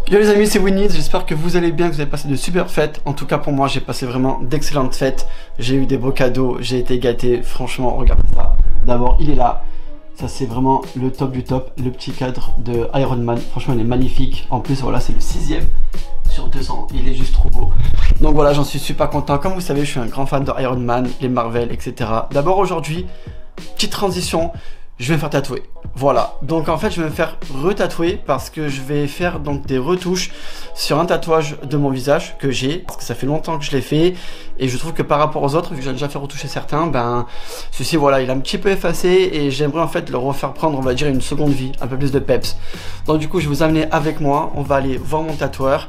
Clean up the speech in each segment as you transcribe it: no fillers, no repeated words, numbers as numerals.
Yo les amis, c'est Winnie, j'espère que vous allez bien, que vous avez passé de super fêtes. En tout cas pour moi, j'ai passé vraiment d'excellentes fêtes. J'ai eu des beaux cadeaux, j'ai été gâté. Franchement, regardez ça. D'abord, il est là. Ça c'est vraiment le top du top. Le petit cadre de Iron Man. Franchement, il est magnifique. En plus, voilà, c'est le 6e sur 200. Il est juste trop beau. Donc voilà, j'en suis super content. Comme vous savez, je suis un grand fan de Iron Man, les Marvel, etc. D'abord aujourd'hui, petite transition. Je vais me faire tatouer, voilà. Donc en fait je vais me faire retatouer parce que je vais faire donc des retouches sur un tatouage de mon visage que j'ai, parce que ça fait longtemps que je l'ai fait et je trouve que par rapport aux autres, vu que j'ai déjà fait retoucher certains, ben ceci voilà, il est un petit peu effacé et j'aimerais en fait le refaire prendre, on va dire, une seconde vie, un peu plus de peps. Donc du coup je vais vous amener avec moi, on va aller voir mon tatoueur.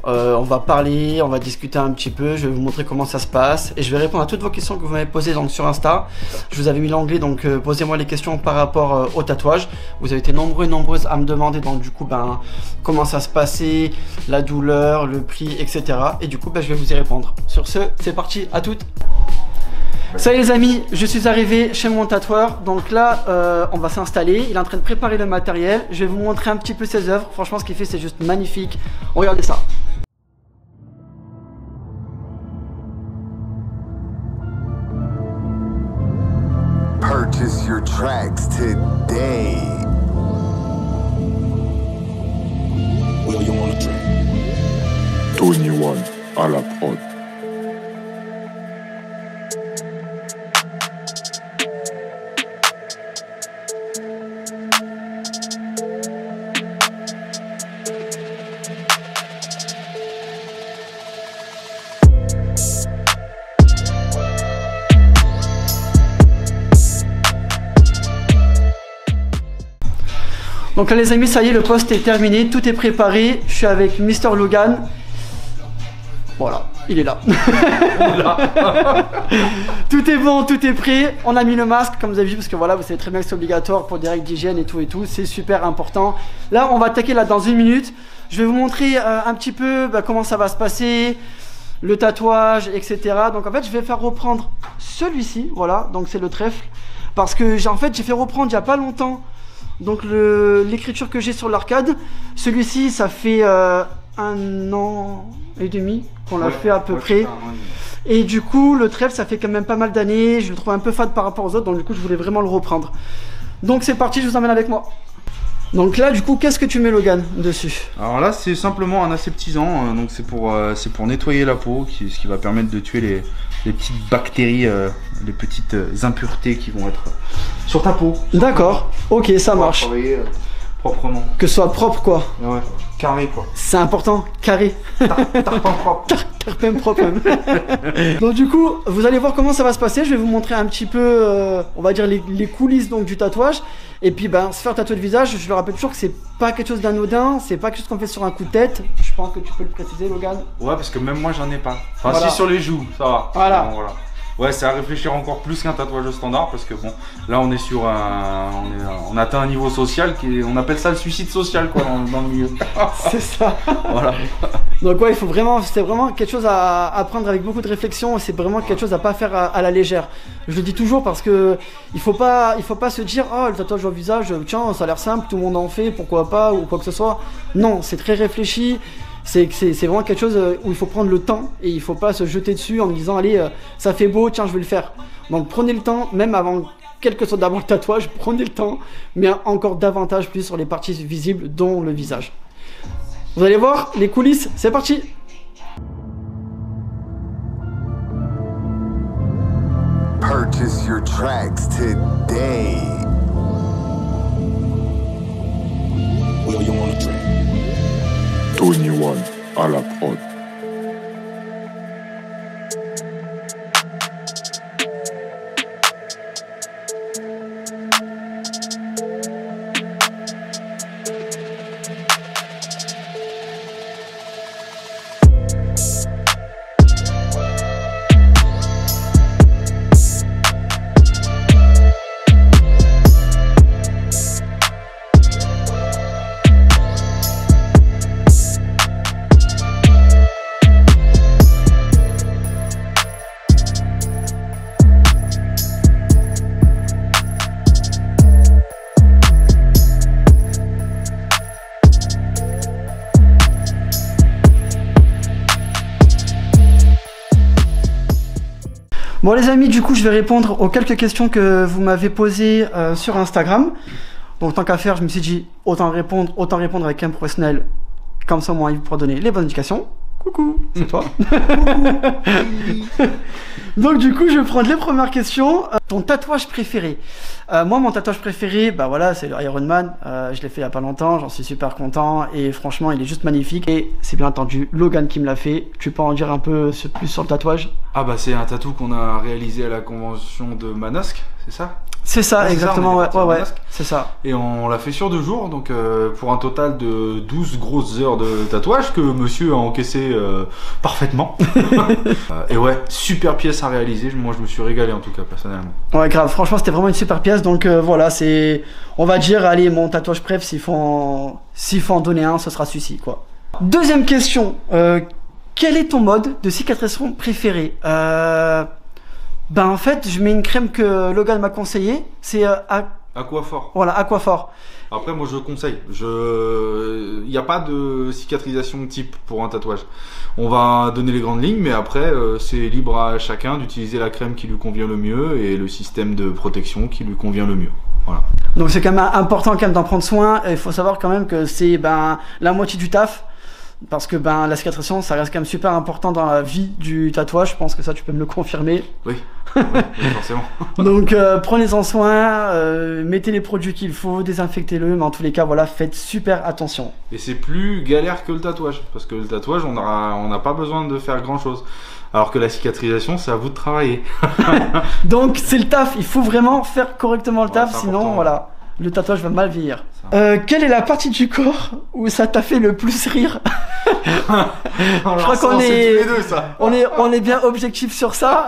On va parler, on va discuter un petit peu, je vais vous montrer comment ça se passe et je vais répondre à toutes vos questions que vous m'avez posées donc sur Insta. Je vous avais mis l'onglet, donc posez-moi les questions par rapport au tatouage. Vous avez été nombreux et nombreuses à me demander donc du coup ben comment ça se passait, la douleur, le prix, etc. Et du coup ben, je vais vous y répondre. Sur ce, c'est parti, à toutes. Salut les amis, je suis arrivé chez mon tatoueur, donc là on va s'installer, il est en train de préparer le matériel, je vais vous montrer un petit peu ses œuvres, franchement ce qu'il fait c'est juste magnifique, regardez ça. Purchase your tracks today. Will you wanna drink? Tony One à la prod. Donc là les amis, ça y est, le poste est terminé, tout est préparé, je suis avec Mr Logan. Voilà, il est là. Tout est bon, tout est prêt, on a mis le masque comme vous avez vu parce que voilà, vous savez très bien que c'est obligatoire pour des règles d'hygiène et tout, c'est super important. Là on va attaquer là dans 1 minute, je vais vous montrer un petit peu comment ça va se passer, le tatouage, etc. Donc en fait je vais faire reprendre celui-ci, voilà, donc c'est le trèfle, parce que en fait j'ai fait reprendre il n'y a pas longtemps. Donc l'écriture que j'ai sur l'arcade, celui-ci ça fait 1 an et demi qu'on l'a fait à peu près. Et du coup le trèfle ça fait quand même pas mal d'années, je le trouve un peu fade par rapport aux autres, donc du coup je voulais vraiment le reprendre. Donc c'est parti, je vous emmène avec moi. Donc là du coup qu'est-ce que tu mets Logan dessus? Alors là c'est simplement un aseptisant, donc c'est pour nettoyer la peau, ce qui va permettre de tuer les petites bactéries, les petites impuretés qui vont être sur ta peau. D'accord, ok, ça marche. Travailler proprement. Que ce soit propre quoi. Ouais, carré quoi. C'est important, carré. Tarpin propre. Tarpin propre. Donc du coup, vous allez voir comment ça va se passer. Je vais vous montrer un petit peu, on va dire les coulisses donc du tatouage. Et puis ben, se faire tatouer le visage, je le rappelle toujours que c'est pas quelque chose d'anodin, c'est pas quelque chose qu'on fait sur un coup de tête. Je pense que tu peux le préciser Logan. Ouais, parce que même moi j'en ai pas. Enfin voilà. Si sur les joues, ça va. Voilà. Bon, voilà. Ouais, c'est à réfléchir encore plus qu'un tatouage standard parce que bon, là on est sur on atteint un niveau social on appelle ça le suicide social quoi dans le milieu. C'est ça. Voilà. Donc ouais, c'est vraiment quelque chose à prendre avec beaucoup de réflexion. C'est vraiment quelque chose à pas faire à la légère. Je le dis toujours parce que il faut pas se dire oh le tatouage au visage, tiens ça a l'air simple, tout le monde en fait, pourquoi pas ou quoi que ce soit. Non, c'est très réfléchi. C'est vraiment quelque chose où il faut prendre le temps et il faut pas se jeter dessus en me disant allez ça fait beau, tiens je vais le faire. Donc prenez le temps, même avant, quel que soit d'abord le tatouage, prenez le temps, mais encore davantage plus sur les parties visibles dont le visage. Vous allez voir les coulisses, c'est parti. Purchase your tracks today. Will you wanna drink? Tony One à la prod. Bon les amis, du coup je vais répondre aux quelques questions que vous m'avez posées sur Instagram. Donc tant qu'à faire, je me suis dit autant répondre avec un professionnel. Comme ça, moi, il pourra donner les bonnes indications. Coucou, c'est toi. Donc du coup, je vais prendre les premières questions. Ton tatouage préféré? Moi, mon tatouage préféré, bah voilà, c'est le Iron Man. Je l'ai fait il y a pas longtemps, j'en suis super content et franchement, il est juste magnifique. Et c'est bien entendu Logan qui me l'a fait. Tu peux en dire un peu plus sur le tatouage? Ah bah c'est un tatou qu'on a réalisé à la convention de Manosque, c'est ça? C'est ça, exactement, ouais, c'est ça. Et on l'a fait sur 2 jours, donc pour un total de 12 grosses heures de tatouage que monsieur a encaissé parfaitement. Et ouais, super pièce à réaliser, moi je me suis régalé en tout cas, personnellement. Ouais, grave, franchement c'était vraiment une super pièce, donc voilà, c'est, on va dire, allez, mon tatouage préf, s'il faut en donner un, ce sera celui-ci, quoi. Deuxième question, quel est ton mode de cicatrisation préféré? Ben en fait, je mets une crème que Logan m'a conseillé, c'est Aquaphor. Voilà, Aquaphor. Après, moi je conseille. Il n'y a pas de cicatrisation type pour un tatouage. On va donner les grandes lignes, mais après, c'est libre à chacun d'utiliser la crème qui lui convient le mieux et le système de protection qui lui convient le mieux. Voilà. Donc c'est quand même important quand même d'en prendre soin. Il faut savoir quand même que c'est la moitié du taf. Parce que la cicatrisation, ça reste quand même super important dans la vie du tatouage. Je pense que ça, tu peux me le confirmer. Oui, forcément. Donc, prenez-en soin, mettez les produits qu'il faut, désinfectez-le. Mais en tous les cas, voilà, faites super attention. Et c'est plus galère que le tatouage. Parce que le tatouage, on n'a pas besoin de faire grand-chose. Alors que la cicatrisation, c'est à vous de travailler. Donc, c'est le taf. Il faut vraiment faire correctement le taf. Sinon, voilà, le tatouage va mal vieillir. Quelle est la partie du corps où ça t'a fait le plus rire? Je crois qu'on est, tous les deux, ça. on est bien objectif sur ça.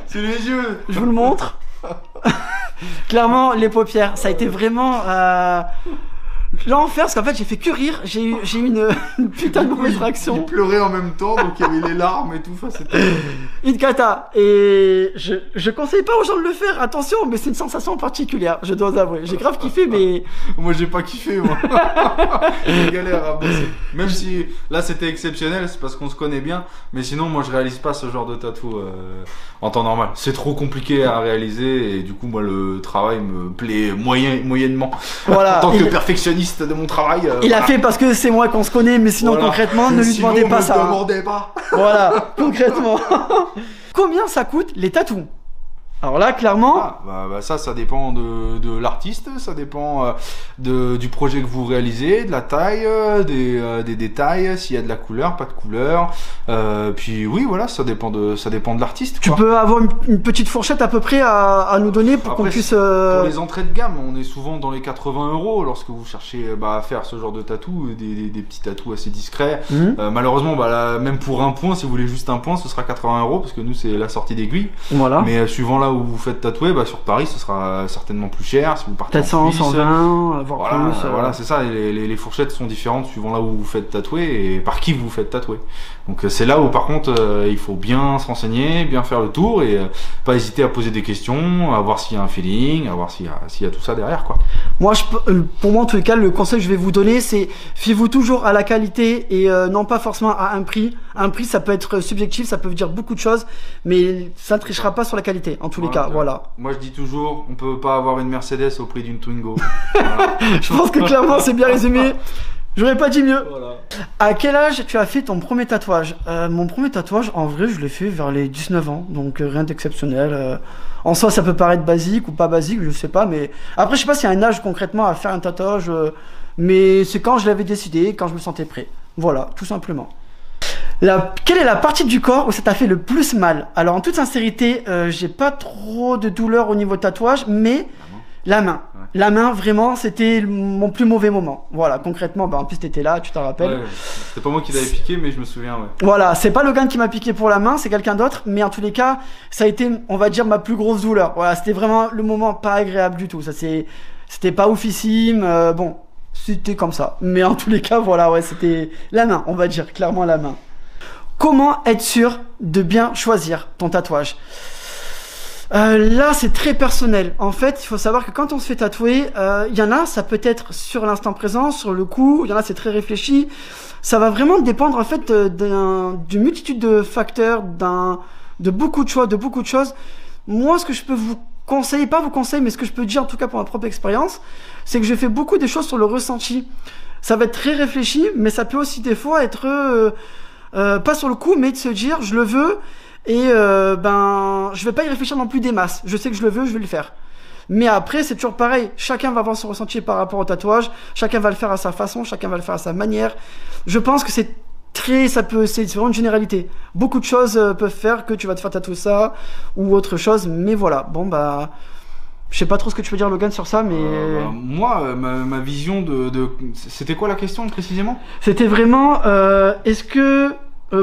C'est les yeux. Je vous le montre. Clairement, les paupières, ça a été vraiment l'enfer, parce qu'en fait j'ai fait que rire, j'ai eu une putain de mauvaise réaction. Il pleurait en même temps, donc il y avait les larmes et tout, c'était une cata. Et je conseille pas aux gens de le faire, attention, mais c'est une sensation particulière, je dois avouer. J'ai grave kiffé, mais moi j'ai pas kiffé, moi. J'ai galère à bosser. Même si là c'était exceptionnel, c'est parce qu'on se connaît bien, mais sinon moi je réalise pas ce genre de tatou en temps normal. C'est trop compliqué à réaliser et du coup moi le travail me plaît moyennement. Voilà. En tant que perfectionniste de mon travail. Il a fait parce que c'est moi qu'on se connaît, mais sinon concrètement, ne lui demandez pas ça. Ne demandez pas. Voilà, concrètement. Combien ça coûte les tatous? Alors là, clairement... ça dépend de l'artiste, ça dépend du projet que vous réalisez, de la taille, des détails, s'il y a de la couleur, pas de couleur. Puis oui, voilà, ça dépend de l'artiste. Tu peux avoir une petite fourchette à peu près à nous donner pour qu'on puisse... Pour les entrées de gamme, on est souvent dans les 80 € lorsque vous cherchez à faire ce genre de tatou, des petits tatous assez discrets. Malheureusement, même pour un point, si vous voulez juste un point, ce sera 80 € parce que nous, c'est la sortie d'aiguille. Voilà. Mais suivant là où vous faites tatouer, sur Paris ce sera certainement plus cher. Si vous partez peut-être 100, 120, voire plus. Voilà, c'est ça, les fourchettes sont différentes suivant là où vous faites tatouer et par qui vous faites tatouer. Donc c'est là où par contre il faut bien se renseigner, bien faire le tour et pas hésiter à poser des questions, à voir s'il y a un feeling, à voir s'il y a tout ça derrière, quoi. Moi, pour moi en tous les cas, le conseil que je vais vous donner, c'est fiez-vous toujours à la qualité et non pas forcément à un prix. Un prix, ça peut être subjectif, ça peut dire beaucoup de choses, mais ça ne trichera pas sur la qualité en tous les cas. Voilà. Moi je dis toujours, on peut pas avoir une Mercedes au prix d'une Twingo. Voilà. Je pense que clairement c'est bien résumé. J'aurais pas dit mieux. Voilà. À quel âge tu as fait ton premier tatouage? Mon premier tatouage, en vrai, je l'ai fait vers les 19 ans, donc rien d'exceptionnel. En soi, ça peut paraître basique ou pas basique, je sais pas, mais après, je sais pas s'il y a un âge concrètement à faire un tatouage, mais c'est quand je l'avais décidé, quand je me sentais prêt. Voilà, tout simplement. Quelle est la partie du corps où ça t'a fait le plus mal? Alors, en toute sincérité, j'ai pas trop de douleur au niveau tatouage, mais la main. Ouais. La main, vraiment, c'était mon plus mauvais moment. Voilà, concrètement, en plus, t'étais là, tu t'en rappelles. Ouais, c'était pas moi qui l'avais piqué, mais je me souviens, ouais. Voilà, c'est pas Logan qui m'a piqué pour la main, c'est quelqu'un d'autre, mais en tous les cas, ça a été, on va dire, ma plus grosse douleur. Voilà, c'était vraiment le moment pas agréable du tout. Ça, c'était pas oufissime, bon, c'était comme ça. Mais en tous les cas, voilà, ouais, c'était la main, on va dire, clairement la main. Comment être sûr de bien choisir ton tatouage? Là, c'est très personnel. En fait, il faut savoir que quand on se fait tatouer, il y en a, ça peut être sur l'instant présent, sur le coup. Il y en a, c'est très réfléchi. Ça va vraiment dépendre en fait d'une multitude de facteurs, de beaucoup de choix, de beaucoup de choses. Moi, ce que je peux vous conseiller, pas vous conseiller, mais ce que je peux dire en tout cas pour ma propre expérience, c'est que je fais beaucoup des choses sur le ressenti. Ça va être très réfléchi, mais ça peut aussi des fois être pas sur le coup, mais de se dire je le veux et je vais pas y réfléchir non plus des masses. Je sais que je le veux, je vais le faire. Mais après, c'est toujours pareil. Chacun va avoir son ressenti par rapport au tatouage. Chacun va le faire à sa façon. Chacun va le faire à sa manière. Je pense que c'est vraiment une généralité. Beaucoup de choses peuvent faire que tu vas te faire tatouer ça ou autre chose. Mais voilà. Bon, bah, je sais pas trop ce que tu veux dire, Logan, sur ça, mais... moi, ma vision C'était quoi la question, précisément? C'était vraiment, est-ce que...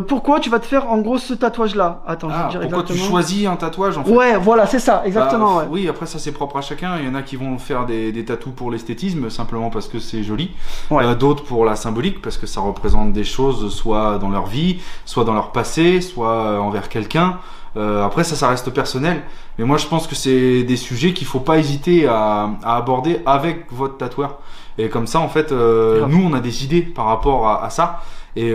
pourquoi tu vas te faire en gros ce tatouage là? Attends, je vais te dire pourquoi exactement. tu choisis un tatouage en fait? Ouais, voilà, c'est ça, exactement. Ouais. Oui, après ça c'est propre à chacun. Il y en a qui vont faire des tatous pour l'esthétisme, simplement parce que c'est joli. Ouais. D'autres pour la symbolique, parce que ça représente des choses, soit dans leur vie, soit dans leur passé, soit envers quelqu'un. Après ça reste personnel. Mais moi je pense que c'est des sujets qu'il faut pas hésiter à aborder avec votre tatoueur. Et comme ça en fait, nous on a des idées par rapport à ça. Et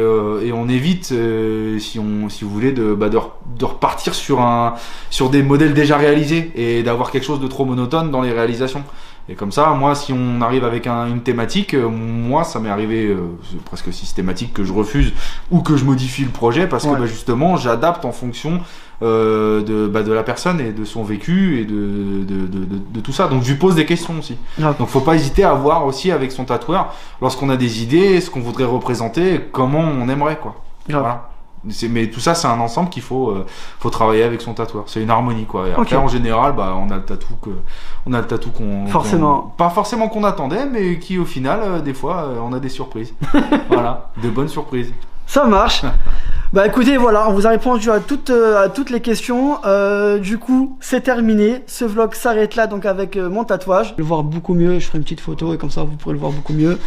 on évite, si vous voulez, de repartir sur des modèles déjà réalisés et d'avoir quelque chose de trop monotone dans les réalisations. Et comme ça, moi, si on arrive avec une thématique, moi, ça m'est arrivé c'est presque systématique que je refuse ou que je modifie le projet parce que justement, j'adapte en fonction de la personne et de son vécu et de tout ça. Donc, je lui pose des questions aussi. Donc, faut pas hésiter à voir aussi avec son tatoueur lorsqu'on a des idées, ce qu'on voudrait représenter, comment on aimerait, quoi. Voilà. Mais tout ça, c'est un ensemble qu'il faut travailler avec son tatoueur. C'est une harmonie, quoi. Et après, en général, bah, on a le tatou forcément. Pas forcément qu'on attendait, mais qui, au final, des fois, on a des surprises. Voilà, de bonnes surprises. Ça marche. Bah écoutez, voilà, on vous a répondu à toutes les questions. Du coup, c'est terminé. Ce vlog s'arrête là, donc avec mon tatouage. Je vais le voir beaucoup mieux. Je ferai une petite photo et comme ça, vous pourrez le voir beaucoup mieux.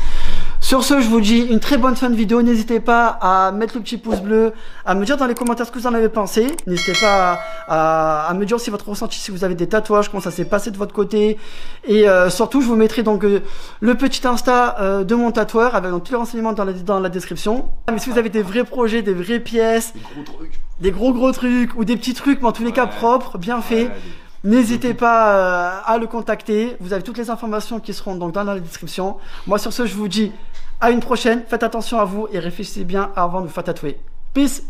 Sur ce, je vous dis une très bonne fin de vidéo. N'hésitez pas à mettre le petit pouce bleu, à me dire dans les commentaires ce que vous en avez pensé. N'hésitez pas à me dire aussi votre ressenti, si vous avez des tatouages, comment ça s'est passé de votre côté. Et surtout, je vous mettrai donc le petit Insta de mon tatoueur avec donc, tous les renseignements dans la description. Mais si vous avez des vrais projets, des vraies pièces, des gros trucs ou des petits trucs, mais en tous les cas propres, bien faits, n'hésitez pas à le contacter. Vous avez toutes les informations qui seront donc dans la description. Moi sur ce, je vous dis à une prochaine. Faites attention à vous et réfléchissez bien avant de vous faire tatouer. Peace.